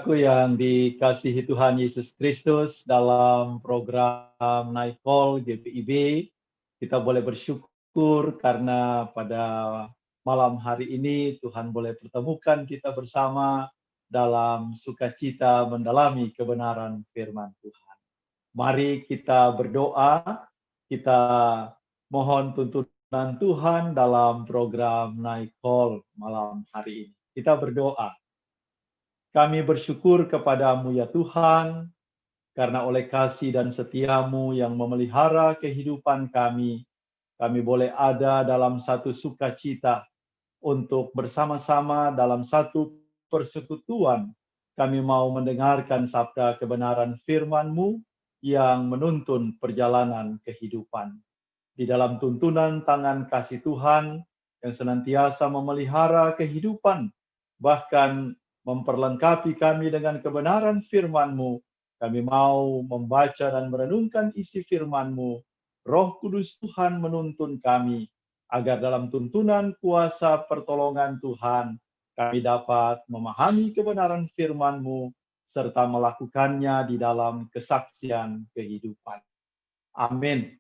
Saudaraku yang dikasihi Tuhan Yesus Kristus, dalam program Night Call GPIB, kita boleh bersyukur karena pada malam hari ini Tuhan boleh pertemukan kita bersama dalam sukacita mendalami kebenaran firman Tuhan. Mari kita berdoa, kita mohon tuntunan Tuhan dalam program Night Call malam hari ini. Kita berdoa. Kami bersyukur kepadamu ya Tuhan, karena oleh kasih dan setiamu yang memelihara kehidupan kami boleh ada dalam satu sukacita untuk bersama-sama dalam satu persekutuan. Kami mau mendengarkan sabda kebenaran firman-Mu yang menuntun perjalanan kehidupan. Di dalam tuntunan tangan kasih Tuhan yang senantiasa memelihara kehidupan, bahkan memperlengkapi kami dengan kebenaran firman-Mu. Kami mau membaca dan merenungkan isi firman-Mu. Roh Kudus Tuhan menuntun kami, agar dalam tuntunan kuasa pertolongan Tuhan, kami dapat memahami kebenaran firman-Mu, serta melakukannya di dalam kesaksian kehidupan. Amin.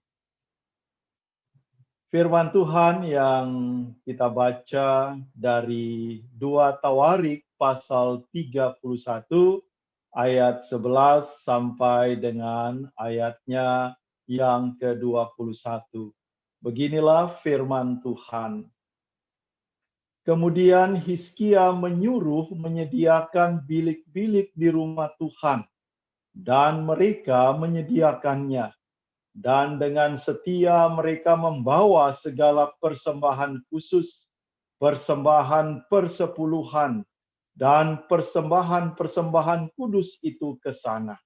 Firman Tuhan yang kita baca dari 2 Tawarik pasal 31 ayat 11 sampai dengan ayatnya yang ke-21. Beginilah firman Tuhan. Kemudian Hizkia menyuruh menyediakan bilik-bilik di rumah Tuhan, dan mereka menyediakannya. Dan dengan setia mereka membawa segala persembahan khusus, persembahan persepuluhan, dan persembahan-persembahan kudus itu ke sana.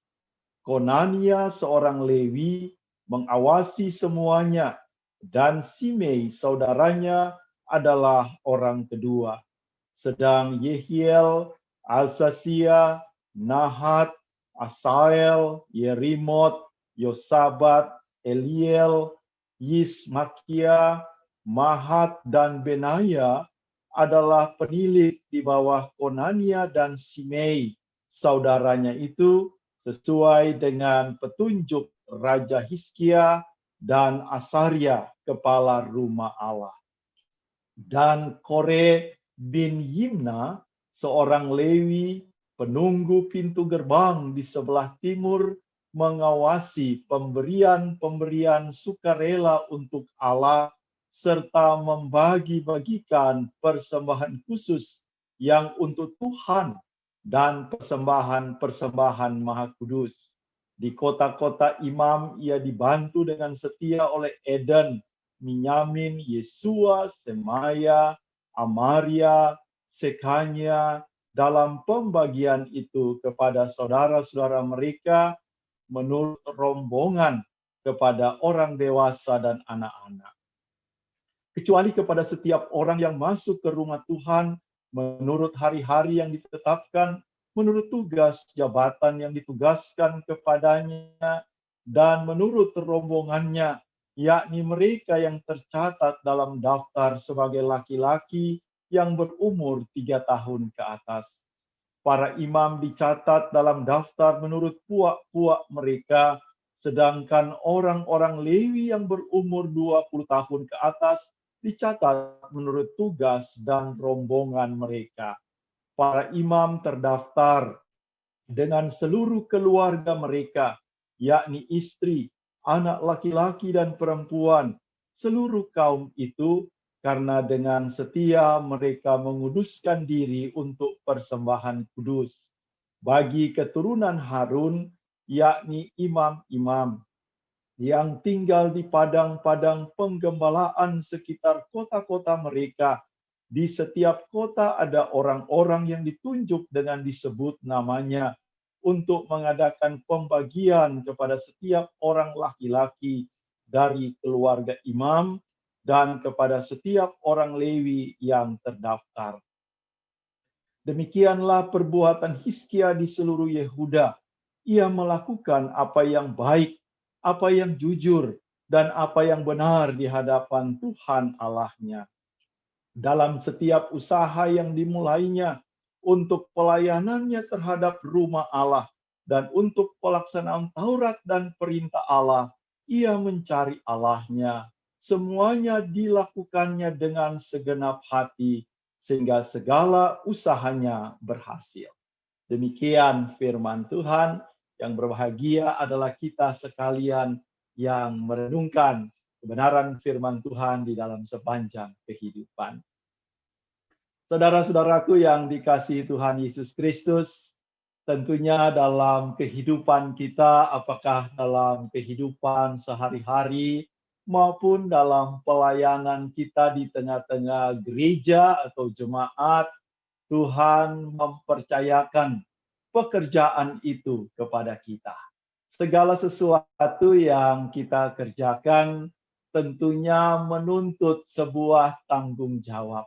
Konania seorang Lewi mengawasi semuanya, dan Simei saudaranya adalah orang kedua. Sedang Yehiel, Asasia, Nahat, Asael, Yerimot, Yosabat, Eliel, Yismakia, Mahat, dan Benaya adalah penilik di bawah Konania dan Simei, saudaranya itu, sesuai dengan petunjuk Raja Hizkia dan Asaria, kepala rumah Allah. Dan Kore bin Yimna, seorang Lewi, penunggu pintu gerbang di sebelah timur, mengawasi pemberian-pemberian sukarela untuk Allah, serta membagi-bagikan persembahan khusus yang untuk Tuhan dan persembahan-persembahan maha kudus. Di kota-kota imam ia dibantu dengan setia oleh Eden, Minyamin, Yesua, Semaya, Amaria, Sekanya, dalam pembagian itu kepada saudara-saudara mereka menurut rombongan kepada orang dewasa dan anak-anak. Kecuali kepada setiap orang yang masuk ke rumah Tuhan menurut hari-hari yang ditetapkan, menurut tugas jabatan yang ditugaskan kepadanya, dan menurut rombongannya, yakni mereka yang tercatat dalam daftar sebagai laki-laki yang berumur 3 tahun ke atas. Para imam dicatat dalam daftar menurut puak-puak mereka, sedangkan orang-orang Lewi yang berumur 20 tahun ke atas dicatat menurut tugas dan rombongan mereka. Para imam terdaftar dengan seluruh keluarga mereka, yakni istri, anak laki-laki dan perempuan, seluruh kaum itu, karena dengan setia mereka menguduskan diri untuk persembahan kudus. Bagi keturunan Harun, yakni imam-imam, yang tinggal di padang-padang penggembalaan sekitar kota-kota mereka, di setiap kota ada orang-orang yang ditunjuk dengan disebut namanya, untuk mengadakan pembagian kepada setiap orang laki-laki dari keluarga imam, dan kepada setiap orang Lewi yang terdaftar. Demikianlah perbuatan Hizkia di seluruh Yehuda. Ia melakukan apa yang baik, apa yang jujur, dan apa yang benar di hadapan Tuhan Allahnya. Dalam setiap usaha yang dimulainya, untuk pelayanannya terhadap rumah Allah, dan untuk pelaksanaan Taurat dan perintah Allah, ia mencari Allahnya. Semuanya dilakukannya dengan segenap hati, sehingga segala usahanya berhasil. Demikian firman Tuhan. Yang berbahagia adalah kita sekalian yang merenungkan kebenaran firman Tuhan di dalam sepanjang kehidupan. Saudara-saudaraku yang dikasihi Tuhan Yesus Kristus, tentunya dalam kehidupan kita, apakah dalam kehidupan sehari-hari maupun dalam pelayanan kita di tengah-tengah gereja atau jemaat, Tuhan mempercayakan pekerjaan itu kepada kita. Segala sesuatu yang kita kerjakan tentunya menuntut sebuah tanggung jawab.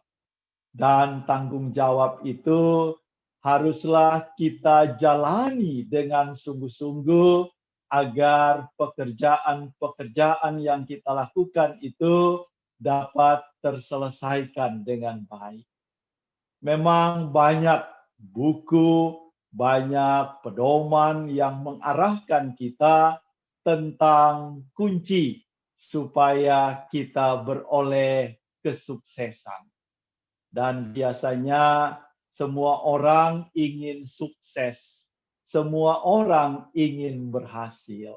Dan tanggung jawab itu haruslah kita jalani dengan sungguh-sungguh agar pekerjaan-pekerjaan yang kita lakukan itu dapat terselesaikan dengan baik. Memang banyak buku, banyak pedoman yang mengarahkan kita tentang kunci supaya kita beroleh kesuksesan. Dan biasanya semua orang ingin sukses, semua orang ingin berhasil.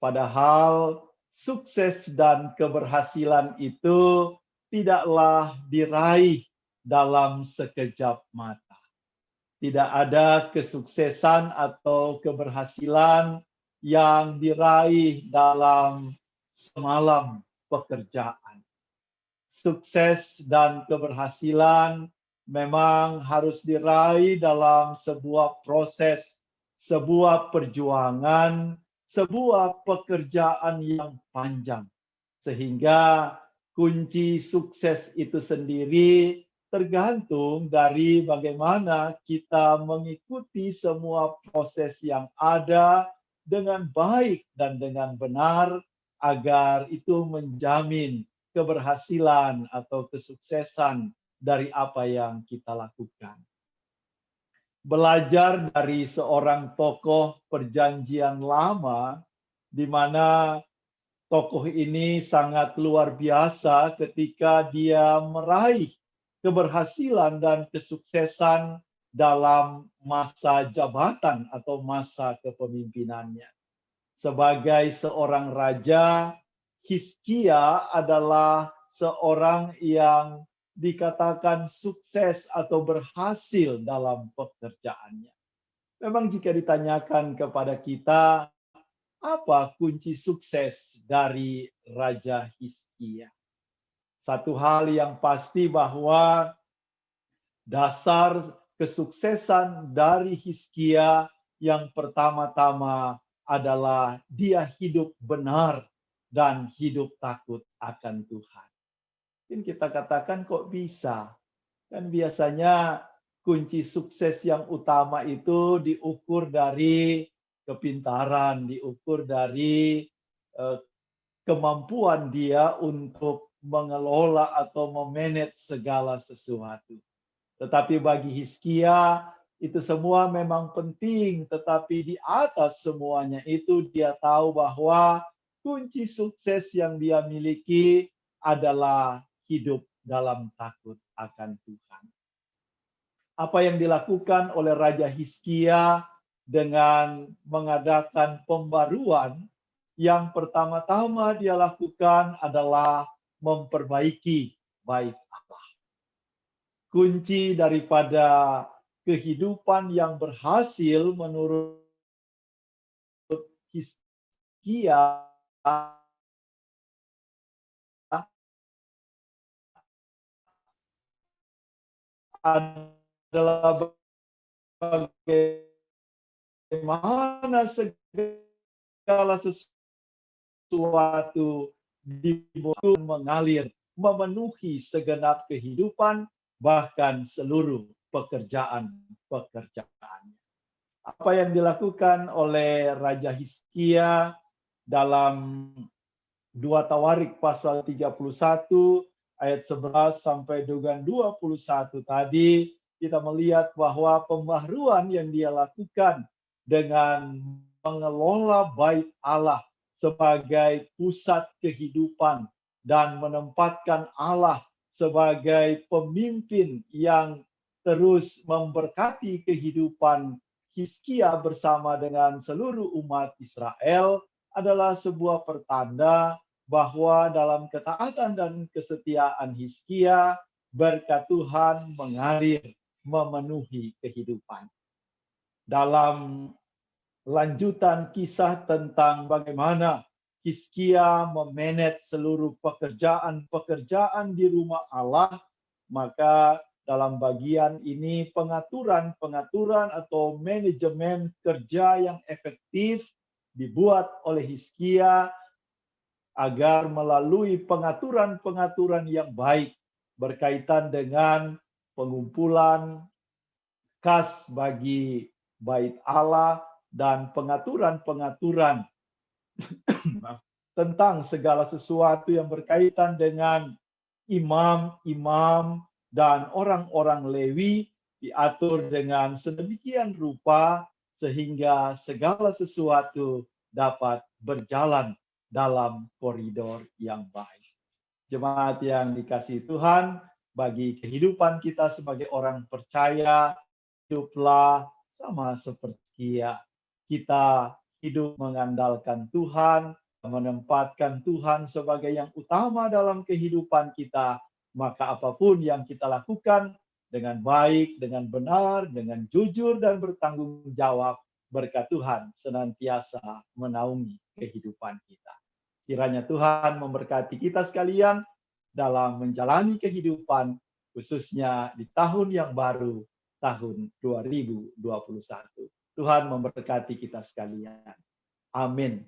Padahal sukses dan keberhasilan itu tidaklah diraih dalam sekejap mata. Tidak ada kesuksesan atau keberhasilan yang diraih dalam semalam pekerjaan. Sukses dan keberhasilan memang harus diraih dalam sebuah proses, sebuah perjuangan, sebuah pekerjaan yang panjang. Sehingga kunci sukses itu sendiri tergantung dari bagaimana kita mengikuti semua proses yang ada dengan baik dan dengan benar, agar itu menjamin keberhasilan atau kesuksesan dari apa yang kita lakukan. Belajar dari seorang tokoh perjanjian lama, di mana tokoh ini sangat luar biasa ketika dia meraih keberhasilan dan kesuksesan dalam masa jabatan atau masa kepemimpinannya. Sebagai seorang raja, Hizkia adalah seorang yang dikatakan sukses atau berhasil dalam pekerjaannya. Memang jika ditanyakan kepada kita, apa kunci sukses dari Raja Hizkia? Satu hal yang pasti bahwa dasar kesuksesan dari Hizkia yang pertama-tama adalah dia hidup benar dan hidup takut akan Tuhan. Mungkin kita katakan kok bisa? Kan biasanya kunci sukses yang utama itu diukur dari kepintaran, diukur dari kemampuan dia untuk mengelola atau memanage segala sesuatu. Tetapi bagi Hizkia itu semua memang penting, tetapi di atas semuanya itu dia tahu bahwa kunci sukses yang dia miliki adalah hidup dalam takut akan Tuhan. Apa yang dilakukan oleh Raja Hizkia dengan mengadakan pembaruan, yang pertama-tama dia lakukan adalah memperbaiki bait Allah. Kunci daripada kehidupan yang berhasil menurut Hizkia adalah bagaimana segala sesuatu dibuat mengalir, memenuhi segenap kehidupan, bahkan seluruh pekerjaan-pekerjaannya. Apa yang dilakukan oleh Raja Hizkia dalam 2 Tawarik pasal 31 ayat 11 sampai dengan 21 tadi, kita melihat bahwa pembaharuan yang dia lakukan dengan mengelola bait Allah sebagai pusat kehidupan dan menempatkan Allah sebagai pemimpin yang terus memberkati kehidupan Hizkia bersama dengan seluruh umat Israel adalah sebuah pertanda bahwa dalam ketaatan dan kesetiaan Hizkia, berkat Tuhan mengalir memenuhi kehidupan. Dalam lanjutan kisah tentang bagaimana Hizkia memanage seluruh pekerjaan-pekerjaan di rumah Allah, maka dalam bagian ini pengaturan atau manajemen kerja yang efektif dibuat oleh Hizkia agar melalui pengaturan yang baik berkaitan dengan pengumpulan kas bagi bait Allah dan pengaturan tentang segala sesuatu yang berkaitan dengan imam-imam dan orang-orang Lewi diatur dengan sedemikian rupa sehingga segala sesuatu dapat berjalan dalam koridor yang baik. Jemaat yang dikasihi Tuhan, bagi kehidupan kita sebagai orang percaya, hiduplah sama seperti kita hidup mengandalkan Tuhan, menempatkan Tuhan sebagai yang utama dalam kehidupan kita, maka apapun yang kita lakukan dengan baik, dengan benar, dengan jujur dan bertanggung jawab, berkat Tuhan senantiasa menaungi kehidupan kita. Kiranya Tuhan memberkati kita sekalian dalam menjalani kehidupan, khususnya di tahun yang baru, tahun 2021. Tuhan memberkati kita sekalian. Amin.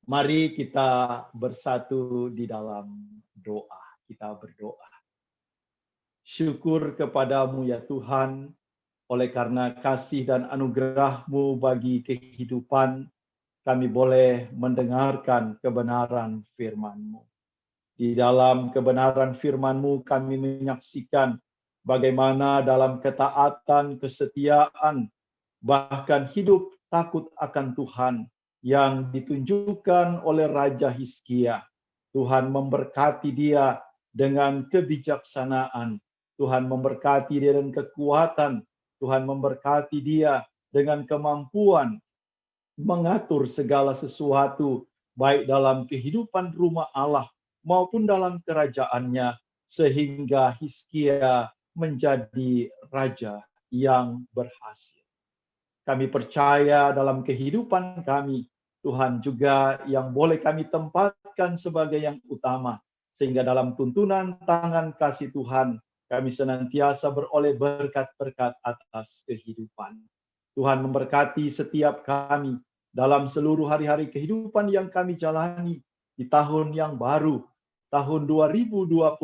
Mari kita bersatu di dalam doa. Kita berdoa. Syukur kepadamu ya Tuhan, oleh karena kasih dan anugerah-Mu bagi kehidupan, kami boleh mendengarkan kebenaran firman-Mu. Di dalam kebenaran firman-Mu kami menyaksikan bagaimana dalam ketaatan, kesetiaan, bahkan hidup takut akan Tuhan yang ditunjukkan oleh Raja Hizkia. Tuhan memberkati dia dengan kebijaksanaan. Tuhan memberkati dia dengan kekuatan. Tuhan memberkati dia dengan kemampuan mengatur segala sesuatu, baik dalam kehidupan rumah Allah maupun dalam kerajaannya, sehingga Hizkia menjadi raja yang berhasil. Kami percaya dalam kehidupan kami, Tuhan juga yang boleh kami tempatkan sebagai yang utama, sehingga dalam tuntunan tangan kasih Tuhan, kami senantiasa beroleh berkat-berkat atas kehidupan. Tuhan memberkati setiap kami dalam seluruh hari-hari kehidupan yang kami jalani di tahun yang baru, tahun 2021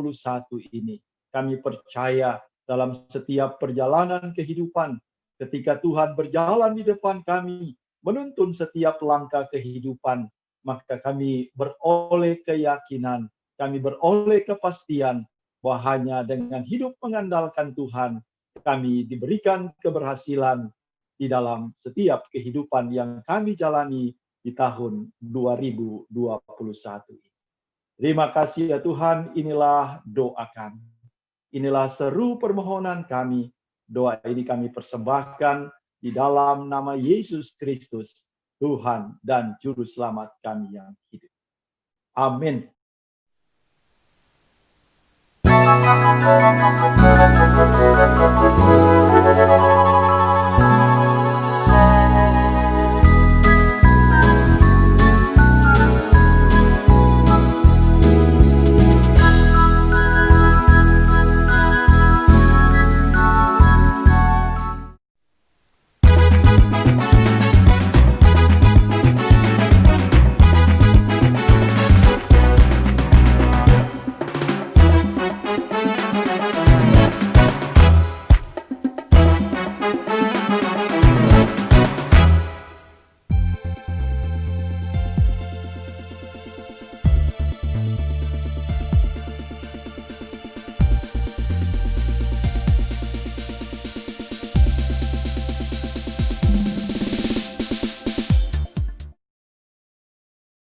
ini. Kami percaya dalam setiap perjalanan kehidupan, ketika Tuhan berjalan di depan kami, menuntun setiap langkah kehidupan, maka kami beroleh keyakinan, kami beroleh kepastian bahwa hanya dengan hidup mengandalkan Tuhan, kami diberikan keberhasilan di dalam setiap kehidupan yang kami jalani di tahun 2021 ini. Terima kasih ya Tuhan, inilah doa kami. Inilah seru permohonan kami. Doa ini kami persembahkan di dalam nama Yesus Kristus, Tuhan dan Juru Selamat kami yang hidup. Amin.